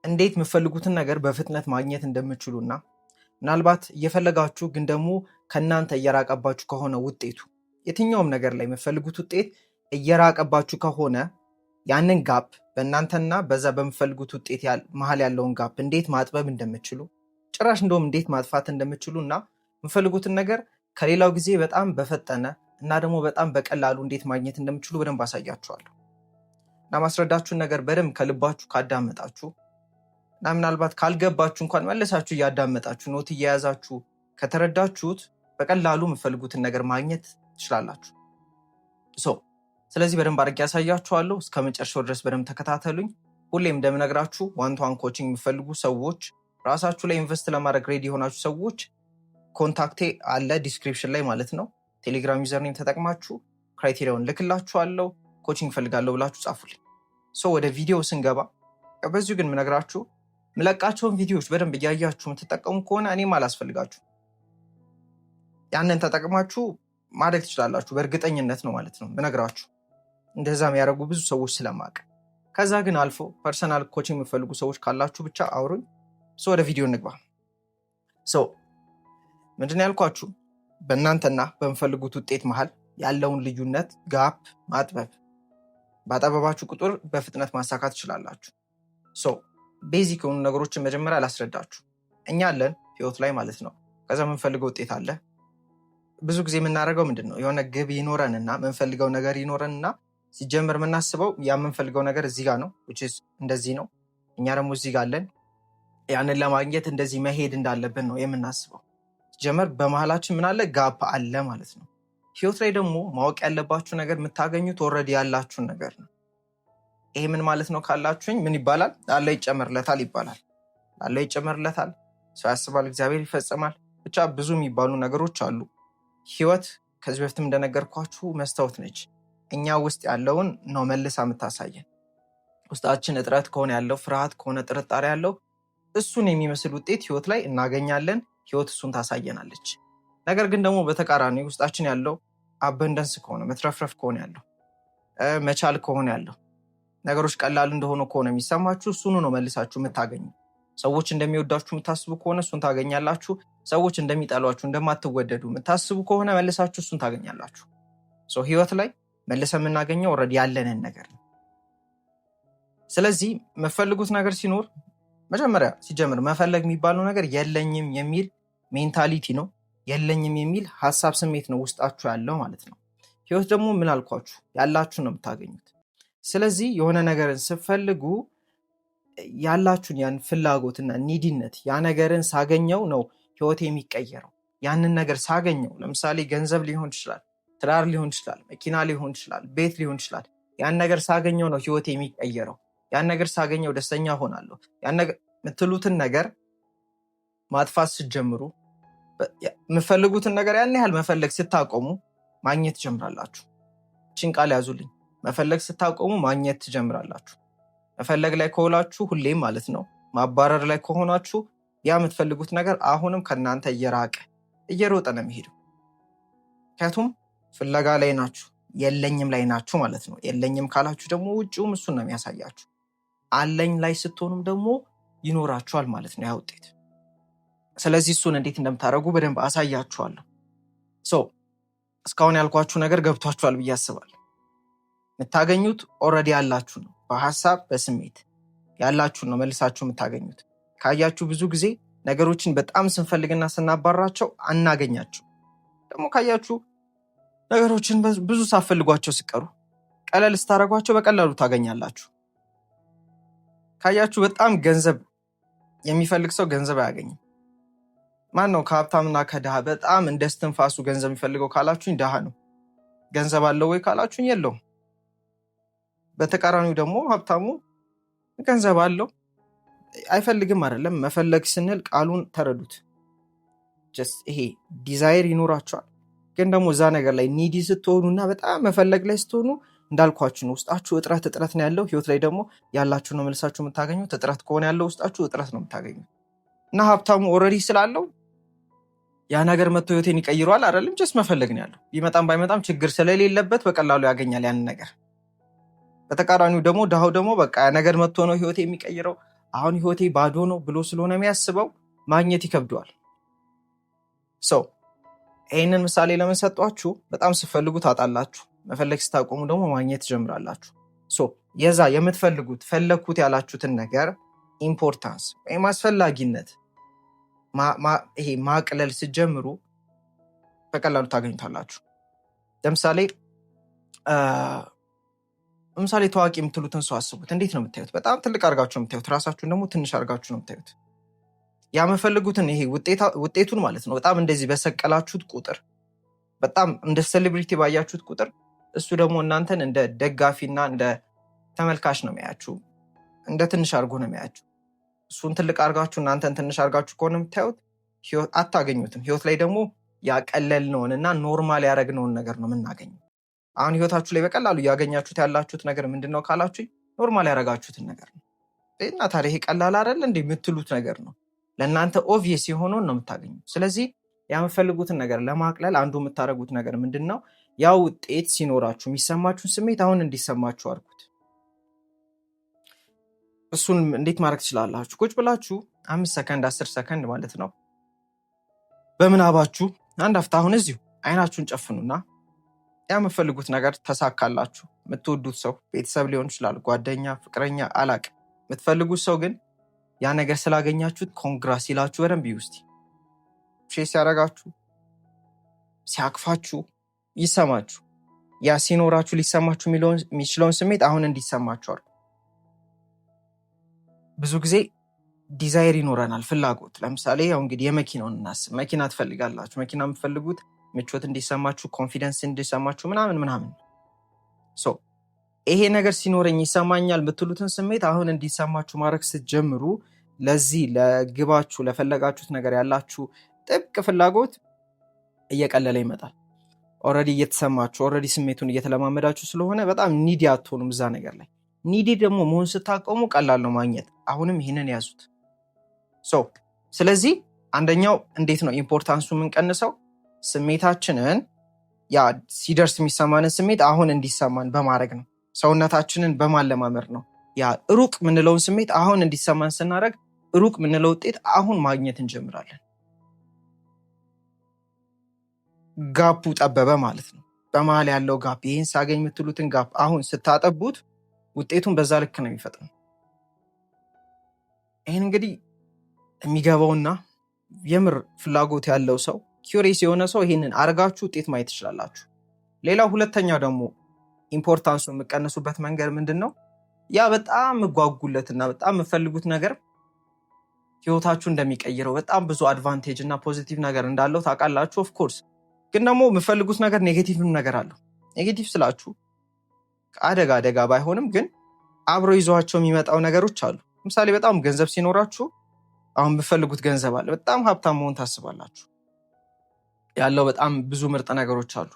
እንዴት የምትፈልጉትን ነገር በፍጥነት ማግኘት እንደምትችሉና ምናልባት እየፈለጋችሁ ግን ደግሞ ከእናንተ እየራቀባችሁ ከሆነ ውጤቱ የትኛውም ነገር ላይ የምትፈልጉት ውጤት እየራቀባችሁ ከሆነ ያንን ጋፕ በእናንተና በዛ በምትፈልጉት ውጤት መሀል ያለውን ጋፕ እንዴት ማጥበብ እንደምትችሉ ጭራሽ እንደውም እንዴት ማጥፋት እንደምትችሉ እና የምትፈልጉትን ነገር ከሌላው ጊዜ በጣም በፈጠነ እና ደግሞ በጣም በቀላሉ እንዴት ማግኘት እንደምትችሉ በደንብ አሳያችኋለሁ። እና ማስረዳችሁን ነገር በደንብ ከልባችሁ ካዳመጣችሁ እና ምናልባት ካልገባችሁ እንኳን መለሳችሁ እያዳመጣችሁ ኖት እየያዛችሁ ከተረዳችሁት በቀላሉ የምትፈልጉትን ነገር ማግኘት ትችላላችሁ። ስለዚህ በደንብ አድርጌ ያሳያችኋለሁ። እስከ መጨረሻው ድረስ በደንብ ተከታተሉኝ። ሁሌም እንደምነግራችሁ ዋን ቱ ዋን ኮቺንግ የሚፈልጉ ሰዎች፣ ራሳችሁ ላይ ኢንቨስት ለማድረግ ሬዲ የሆናችሁ ሰዎች ኮንታክቴ አለ ዲስክሪፕሽን ላይ ማለት ነው። ቴሌግራም ዩዘርኔም ተጠቅማችሁ ክራይቴሪያውን ልክላችኋለሁ። ኮቺንግ ፈልጋለሁ ብላችሁ ጻፉልኝ። ወደ ቪዲዮ ስንገባ በዚሁ ግን ምነግራችሁ ምለቃቸውን ቪዲዮዎች በደንብ እያያችሁ የምትጠቀሙ ከሆነ እኔም አላስፈልጋችሁ ያንን ተጠቅማችሁ ማድረግ ትችላላችሁ። በእርግጠኝነት ነው ማለት ነው ምነግራችሁ። እንደዛ የሚያደርጉ ብዙ ሰዎች ስለማቅ። ከዛ ግን አልፎ ፐርሰናል ኮቺንግ የሚፈልጉ ሰዎች ካላችሁ ብቻ አውሩኝ። ወደ ቪዲዮ እንግባ። ምንድን ያልኳችሁ በእናንተና በምፈልጉት ውጤት መሃል ያለውን ልዩነት ጋፕ ማጥበብ። ባጠበባችሁ ቁጥር በፍጥነት ማሳካት ትችላላችሁ። ቤዚክ የሆኑ ነገሮችን መጀመሪያ ላስረዳችሁ። እኛ አለን ህይወት ላይ ማለት ነው። ከዛ የምንፈልገው ውጤት አለ። ብዙ ጊዜ የምናደርገው ምንድን ነው? የሆነ ግብ ይኖረንና የምንፈልገው ነገር ይኖረንና ሲጀምር የምናስበው ያ የምንፈልገው ነገር እዚህ ጋር ነው፣ እንደዚህ ነው። እኛ ደግሞ እዚህ ጋር አለን። ያንን ለማግኘት እንደዚህ መሄድ እንዳለብን ነው የምናስበው። ሲጀምር በመሀላችን ምን አለ? ጋፕ አለ ማለት ነው። ህይወት ላይ ደግሞ ማወቅ ያለባችሁ ነገር የምታገኙት ኦልሬዲ ያላችሁን ነገር ነው። ይሄ ምን ማለት ነው ካላችሁኝ፣ ምን ይባላል? ላለው ይጨመርለታል ይባላል። ላለው ይጨመርለታል፣ ሰው ያስባል እግዚአብሔር ይፈጽማል። ብቻ ብዙ የሚባሉ ነገሮች አሉ። ህይወት ከዚህ በፊትም እንደነገርኳችሁ መስታወት ነች። እኛ ውስጥ ያለውን ነው መልሳ የምታሳየን። ውስጣችን እጥረት ከሆነ ያለው፣ ፍርሃት ከሆነ ጥርጣሬ ያለው፣ እሱን የሚመስል ውጤት ህይወት ላይ እናገኛለን። ህይወት እሱን ታሳየናለች። ነገር ግን ደግሞ በተቃራኒ ውስጣችን ያለው አበንደንስ ከሆነ፣ መትረፍረፍ ከሆነ ያለው፣ መቻል ከሆነ ያለው፣ ነገሮች ቀላል እንደሆኑ ከሆነ የሚሰማችሁ እሱኑ ነው መልሳችሁ የምታገኙ። ሰዎች እንደሚወዳችሁ የምታስቡ ከሆነ እሱን ታገኛላችሁ። ሰዎች እንደሚጠሏችሁ እንደማትወደዱ የምታስቡ ከሆነ መልሳችሁ እሱን ታገኛላችሁ። ህይወት ላይ መልሰ የምናገኘው ኦልሬዲ ያለንን ነገር ነው። ስለዚህ የምፈልጉት ነገር ሲኖር መጀመሪያ ሲጀምር መፈለግ የሚባለው ነገር የለኝም የሚል ሜንታሊቲ ነው። የለኝም የሚል ሀሳብ ስሜት ነው ውስጣችሁ ያለው ማለት ነው። ህይወት ደግሞ ምን አልኳችሁ? ያላችሁ ነው የምታገኙት። ስለዚህ የሆነ ነገርን ስትፈልጉ ያላችሁን ያን ፍላጎትና ኒዲነት ያ ነገርን ሳገኘው ነው ህይወት የሚቀየረው። ያንን ነገር ሳገኘው ለምሳሌ ገንዘብ ሊሆን ይችላል፣ ትዳር ሊሆን ይችላል፣ መኪና ሊሆን ይችላል፣ ቤት ሊሆን ይችላል። ያን ነገር ሳገኘው ነው ህይወት የሚቀየረው። ያን ነገር ሳገኘው ደስተኛ ሆናለሁ። ያን ነገር የምትሉትን ነገር ማጥፋት ስትጀምሩ፣ የምፈልጉትን ነገር ያን ያህል መፈለግ ስታቆሙ ማግኘት ትጀምራላችሁ። እቺን ቃል ያዙልኝ። መፈለግ ስታቆሙ ማግኘት ትጀምራላችሁ። መፈለግ ላይ ከሆናችሁ ሁሌም ማለት ነው፣ ማባረር ላይ ከሆናችሁ ያ የምትፈልጉት ነገር አሁንም ከእናንተ እየሮጠ ነው የሚሄደው። ምክንያቱም ፍለጋ ላይ ናችሁ፣ የለኝም ላይ ናችሁ ማለት ነው። የለኝም ካላችሁ ደግሞ ውጭውም እሱን ነው የሚያሳያችሁ። አለኝ ላይ ስትሆኑም ደግሞ ይኖራችኋል ማለት ነው ያ ውጤት። ስለዚህ እሱን እንዴት እንደምታደርጉ በደንብ አሳያችኋለሁ። እስካሁን ያልኳችሁ ነገር ገብቷችኋል ብዬ አስባለሁ። የምታገኙት ኦልሬዲ ያላችሁ ነው። በሀሳብ በስሜት ያላችሁ ነው መልሳችሁ የምታገኙት። ካያችሁ ብዙ ጊዜ ነገሮችን በጣም ስንፈልግና ስናባራቸው አናገኛቸው። ደግሞ ካያችሁ ነገሮችን ብዙ ሳፈልጓቸው ሲቀሩ ቀለል ስታደርጓቸው በቀላሉ ታገኛላችሁ። ካያችሁ በጣም ገንዘብ የሚፈልግ ሰው ገንዘብ አያገኝም። ማን ነው ከሀብታምና ከድሃ በጣም እንደ እስትንፋሱ ገንዘብ የሚፈልገው ካላችሁኝ ድሃ ነው። ገንዘብ አለው ወይ ካላችሁኝ የለውም። በተቃራኒው ደግሞ ሀብታሙ ገንዘብ አለው አይፈልግም አይደለም። መፈለግ ስንል ቃሉን ተረዱት። ይሄ ዲዛይር ይኖራችኋል። ግን ደግሞ እዛ ነገር ላይ ኒዲ ስትሆኑና በጣም መፈለግ ላይ ስትሆኑ እንዳልኳችሁ ነው ውስጣችሁ እጥረት ነው ያለው። ህይወት ላይ ደግሞ ያላችሁ ነው መልሳችሁ የምታገኙት። እጥረት ከሆነ ያለው ውስጣችሁ እጥረት ነው የምታገኙት። እና ሀብታሙ ኦልሬዲ ስላለው ያ ነገር መጥቶ ህይወቴን ይቀይረዋል አይደለም። መፈለግ ነው ያለው። ቢመጣም ባይመጣም ችግር ስለሌለበት በቀላሉ ያገኛል ያንን ነገር። በተቃራኒው ደግሞ ድሃው ደግሞ በቃ ያ ነገር መጥቶ ነው ህይወቴ የሚቀይረው፣ አሁን ህይወቴ ባዶ ነው ብሎ ስለሆነ የሚያስበው ማግኘት ይከብደዋል። ይህንን ምሳሌ ለምን ሰጧችሁ? በጣም ስትፈልጉ ታጣላችሁ፣ መፈለግ ስታቆሙ ደግሞ ማግኘት ትጀምራላችሁ። የዛ የምትፈልጉት ፈለግኩት ያላችሁትን ነገር ኢምፖርታንስ ወይም አስፈላጊነት ይሄ ማቅለል ስትጀምሩ በቀላሉ ታገኙታላችሁ። ለምሳሌ ታዋቂ የምትሉትን ሰው አስቡት። እንዴት ነው የምታዩት? በጣም ትልቅ አድርጋችሁ ነው የምታዩት፣ ራሳችሁን ደግሞ ትንሽ አድርጋችሁ ነው የምታዩት። ያመፈልጉትን ይሄ ውጤቱን ማለት ነው በጣም እንደዚህ በሰቀላችሁት ቁጥር፣ በጣም እንደ ሴሌብሪቲ ባያችሁት ቁጥር እሱ ደግሞ እናንተን እንደ ደጋፊና እንደ ተመልካች ነው የሚያያችሁ፣ እንደ ትንሽ አድርጎ ነው የሚያያችሁ። እሱን ትልቅ አድርጋችሁ እናንተን ትንሽ አድርጋችሁ ከሆነ የምታዩት አታገኙትም። ህይወት ላይ ደግሞ ያቀለልነውን እና ኖርማል ያደረግነውን ነገር ነው የምናገኘው። አሁን ህይወታችሁ ላይ በቀላሉ እያገኛችሁት ያላችሁት ነገር ምንድን ነው ካላችሁ ኖርማል ያደረጋችሁትን ነገር ነው። እና ታዲያ ይሄ ቀላል አይደል እንደ የምትሉት ነገር ነው ለእናንተ ኦብቪየስ የሆነውን ነው የምታገኙት። ስለዚህ የምፈልጉትን ነገር ለማቅለል አንዱ የምታደርጉት ነገር ምንድን ነው? ያ ውጤት ሲኖራችሁ የሚሰማችሁን ስሜት አሁን እንዲሰማችሁ አድርጉት። እሱን እንዴት ማድረግ ትችላላችሁ? ቁጭ ብላችሁ 5 ሰከንድ 10 ሰከንድ ማለት ነው በምናባችሁ አንድ አፍታ አሁን እዚሁ አይናችሁን ጨፍኑና የምፈልጉት ነገር ተሳካላችሁ። የምትወዱት ሰው ቤተሰብ ሊሆን ይችላል፣ ጓደኛ፣ ፍቅረኛ፣ አላቅም። የምትፈልጉት ሰው ግን ያ ነገር ስላገኛችሁት ኮንግራስ ይላችሁ በደንብ ይውስቲ ሼር ሲያደርጋችሁ ሲያቅፋችሁ ይሰማችሁ። ያ ሲኖራችሁ ሊሰማችሁ የሚችለውን ስሜት አሁን እንዲሰማችሁ አድርጉ። ብዙ ጊዜ ዲዛይር ይኖረናል፣ ፍላጎት። ለምሳሌ ያው እንግዲህ የመኪናውን እናስብ። መኪና ትፈልጋላችሁ። መኪና የምትፈልጉት ምቾት እንዲሰማችሁ፣ ኮንፊደንስ እንዲሰማችሁ ምናምን። ይሄ ነገር ሲኖረኝ ይሰማኛል የምትሉትን ስሜት አሁን እንዲሰማችሁ ማድረግ ስትጀምሩ ለዚህ ለግባችሁ ለፈለጋችሁት ነገር ያላችሁ ጥብቅ ፍላጎት እየቀለለ ይመጣል። ኦልሬዲ እየተሰማችሁ ኦልሬዲ ስሜቱን እየተለማመዳችሁ ስለሆነ በጣም ኒዲ አትሆኑም እዛ ነገር ላይ። ኒዲ ደግሞ መሆን ስታቆሙ ቀላል ነው ማግኘት። አሁንም ይህንን ያዙት። ስለዚህ አንደኛው እንዴት ነው ኢምፖርታንሱ የምንቀንሰው? ስሜታችንን ያ ሲደርስ የሚሰማንን ስሜት አሁን እንዲሰማን በማድረግ ነው። ሰውነታችንን በማለማመድ ነው። ያ ሩቅ ምንለውን ስሜት አሁን እንዲሰማን ስናደርግ ሩቅ ምንለው ውጤት አሁን ማግኘት እንጀምራለን። ጋፑ ጠበበ ማለት ነው። በመሀል ያለው ጋፕ፣ ይህን ሳገኝ የምትሉትን ጋፕ አሁን ስታጠቡት ውጤቱን በዛ ልክ ነው የሚፈጥነው። ይህን እንግዲህ የሚገባውና የምር ፍላጎት ያለው ሰው ኪዩሪየስ የሆነ ሰው ይህንን አርጋችሁ ውጤት ማየት ትችላላችሁ። ሌላው ሁለተኛው ደግሞ ኢምፖርታንሱ የምቀንሱበት መንገድ ምንድን ነው? ያ በጣም የምጓጉለትና በጣም የምፈልጉት ነገር ህይወታችሁ እንደሚቀይረው በጣም ብዙ አድቫንቴጅ እና ፖዚቲቭ ነገር እንዳለው ታውቃላችሁ። ኦፍኮርስ ግን ደግሞ የምፈልጉት ነገር ኔጌቲቭም ነገር አለው። ኔጌቲቭ ስላችሁ አደጋ ባይሆንም ግን አብሮ ይዟቸው የሚመጣው ነገሮች አሉ። ለምሳሌ በጣም ገንዘብ ሲኖራችሁ አሁን የምፈልጉት ገንዘብ አለ፣ በጣም ሀብታም መሆን ታስባላችሁ። ያለው በጣም ብዙ ምርጥ ነገሮች አሉ።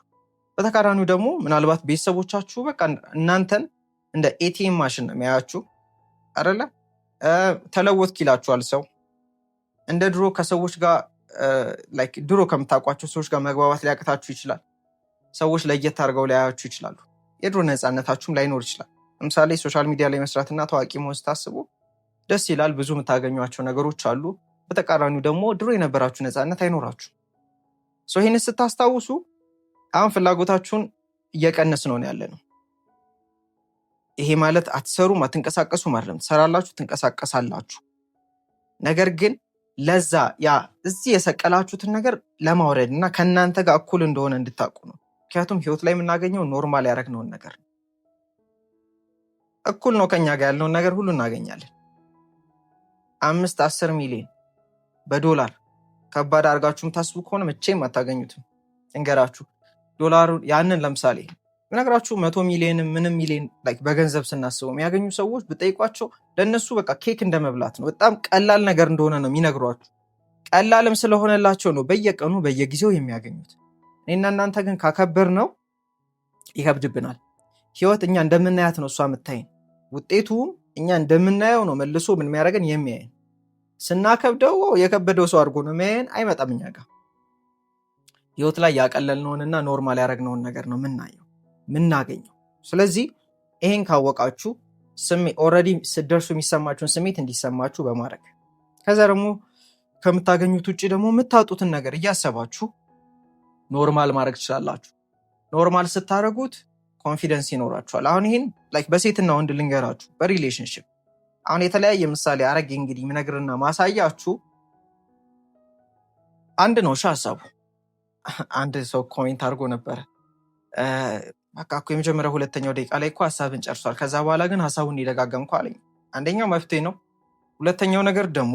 በተቃራኒው ደግሞ ምናልባት ቤተሰቦቻችሁ በቃ እናንተን እንደ ኤቲኤም ማሽን ነው የሚያያችሁ አይደለ? ተለወጥክ ይላችኋል ሰው። እንደ ድሮ ከሰዎች ጋር ድሮ ከምታውቋቸው ሰዎች ጋር መግባባት ሊያቅታችሁ ይችላል። ሰዎች ለየት አድርገው ሊያያችሁ ይችላሉ። የድሮ ነፃነታችሁም ላይኖር ይችላል። ለምሳሌ ሶሻል ሚዲያ ላይ መስራትና ታዋቂ መሆን ስታስቡ ደስ ይላል፣ ብዙ የምታገኟቸው ነገሮች አሉ። በተቃራኒው ደግሞ ድሮ የነበራችሁ ነፃነት አይኖራችሁ። ይህን ስታስታውሱ አሁን ፍላጎታችሁን እየቀነስ ነው ያለ ነው። ይሄ ማለት አትሰሩም አትንቀሳቀሱ ማለት ትሰራላችሁ፣ ትንቀሳቀሳላችሁ። ነገር ግን ለዛ ያ እዚህ የሰቀላችሁትን ነገር ለማውረድ እና ከእናንተ ጋር እኩል እንደሆነ እንድታውቁ ነው። ምክንያቱም ህይወት ላይ የምናገኘው ኖርማል ያደረግነውን ነገር ነው። እኩል ነው ከኛ ጋር ያለውን ነገር ሁሉ እናገኛለን። 5-10 ሚሊዮን በዶላር ከባድ አድርጋችሁ የምታስቡ ከሆነ መቼም አታገኙትም። እንገራችሁ ዶላሩ ያንን ለምሳሌ ምነግራችሁ 100 ሚሊዮን ምንም ሚሊዮን በገንዘብ ስናስበው የሚያገኙ ሰዎች ብጠይቋቸው ለእነሱ በቃ ኬክ እንደመብላት ነው። በጣም ቀላል ነገር እንደሆነ ነው የሚነግሯችሁ። ቀላልም ስለሆነላቸው ነው በየቀኑ በየጊዜው የሚያገኙት። እኔና እናንተ ግን ካከበር ነው ይከብድብናል። ህይወት እኛ እንደምናያት ነው እሷ የምታይን። ውጤቱም እኛ እንደምናየው ነው መልሶ ምን የሚያደርገን የሚያየን። ስናከብደው የከበደው ሰው አድርጎ ነው የሚያየን፣ አይመጣም እኛ ጋር። ህይወት ላይ ያቀለልነውንና ኖርማል ያደረግነውን ነገር ነው ምናየው ምናገኘው። ስለዚህ ይሄን ካወቃችሁ ኦልሬዲ ስትደርሱ የሚሰማችሁን ስሜት እንዲሰማችሁ በማድረግ ከዛ ደግሞ ከምታገኙት ውጭ ደግሞ የምታጡትን ነገር እያሰባችሁ ኖርማል ማድረግ ትችላላችሁ። ኖርማል ስታደርጉት ኮንፊደንስ ይኖራችኋል። አሁን ይህን በሴትና ወንድ ልንገራችሁ። በሪሌሽንሽፕ አሁን የተለያየ ምሳሌ አረግ እንግዲህ ምነግርና ማሳያችሁ አንድ ነው ሀሳቡ። አንድ ሰው ኮሜንት አድርጎ ነበረ በቃ እኮ የመጀመሪያው ሁለተኛው ደቂቃ ላይ እኮ ሀሳብን ጨርሷል፣ ከዛ በኋላ ግን ሀሳቡን እንዲደጋገም እኮ አለኝ። አንደኛው መፍትሄ ነው። ሁለተኛው ነገር ደግሞ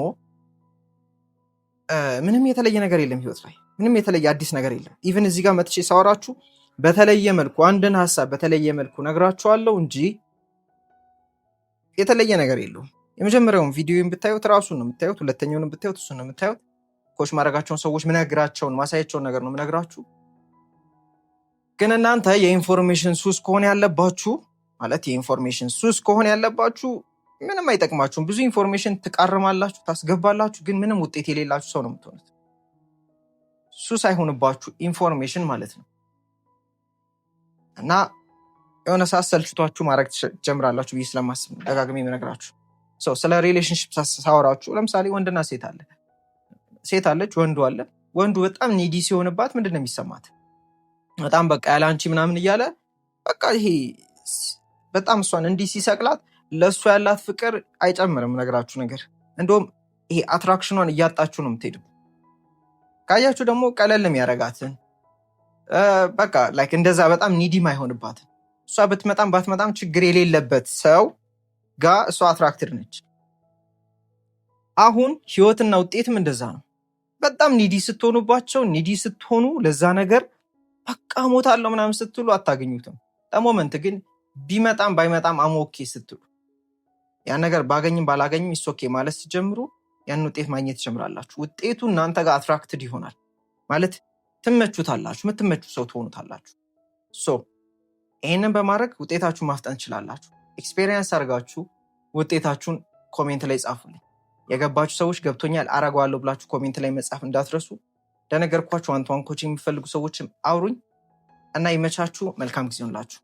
ምንም የተለየ ነገር የለም ህይወት ላይ ምንም የተለየ አዲስ ነገር የለም። ኢቭን እዚህ ጋር መጥቼ ሳወራችሁ በተለየ መልኩ አንድን ሀሳብ በተለየ መልኩ ነግራችኋለሁ እንጂ የተለየ ነገር የለውም። የመጀመሪያውን ቪዲዮን ብታዩት ራሱን ነው የምታዩት፣ ሁለተኛውን ብታዩት እሱን ነው የምታዩት። ኮች ማድረጋቸውን ሰዎች ምነግራቸውን ማሳያቸውን ነገር ነው ምነግራችሁ። ግን እናንተ የኢንፎርሜሽን ሱስ ከሆነ ያለባችሁ ማለት የኢንፎርሜሽን ሱስ ከሆነ ያለባችሁ ምንም አይጠቅማችሁም። ብዙ ኢንፎርሜሽን ትቃርማላችሁ፣ ታስገባላችሁ፣ ግን ምንም ውጤት የሌላችሁ ሰው ነው የምትሆኑት። ሱስ አይሆንባችሁ ኢንፎርሜሽን ማለት ነው። እና የሆነ ሰዓት ሰልችቷችሁ ማድረግ ትጀምራላችሁ ብዬ ስለማስብ ነው ደጋግሜ የምነግራችሁ። ስለ ሪሌሽንሽፕ ሳወራችሁ ለምሳሌ ወንድና ሴት አለች፣ ወንዱ አለ። ወንዱ በጣም ኒዲ ሲሆንባት ምንድን ነው የሚሰማት? በጣም በቃ ያለ አንቺ ምናምን እያለ በቃ ይሄ በጣም እሷን እንዲህ ሲሰቅላት ለእሱ ያላት ፍቅር አይጨምርም። ነገራችሁ ነገር እንደውም ይሄ አትራክሽኗን እያጣችሁ ነው የምትሄዱ። ካያችሁ ደግሞ ቀለል የሚያደርጋትን በቃ እንደዛ በጣም ኒዲም አይሆንባትም። እሷ ብትመጣም ባትመጣም ችግር የሌለበት ሰው ጋር እሷ አትራክትድ ነች። አሁን ህይወትና ውጤትም እንደዛ ነው። በጣም ኒዲ ስትሆኑባቸው ኒዲ ስትሆኑ ለዛ ነገር በቃ ሞታለሁ ምናምን ስትሉ አታገኙትም። ለሞመንት ግን ቢመጣም ባይመጣም አሞኬ ስትሉ ያን ነገር ባገኝም ባላገኝም ኢሶኬ ማለት ሲጀምሩ ያን ውጤት ማግኘት ትጀምራላችሁ። ውጤቱ እናንተ ጋር አትራክትድ ይሆናል ማለት ትመቹታላችሁ፣ የምትመቹ ሰው ትሆኑታላችሁ። ይህንን በማድረግ ውጤታችሁን ማፍጠን ትችላላችሁ። ኤክስፔሪየንስ አድርጋችሁ ውጤታችሁን ኮሜንት ላይ ጻፉልኝ። የገባችሁ ሰዎች ገብቶኛል አረገዋለሁ ብላችሁ ኮሜንት ላይ መጻፍ እንዳትረሱ። እንደነገርኳችሁ ዋን-ቱ-ዋን ኮቺንግ የሚፈልጉ ሰዎችም አውሩኝ እና ይመቻችሁ። መልካም ጊዜ ይሁንላችሁ።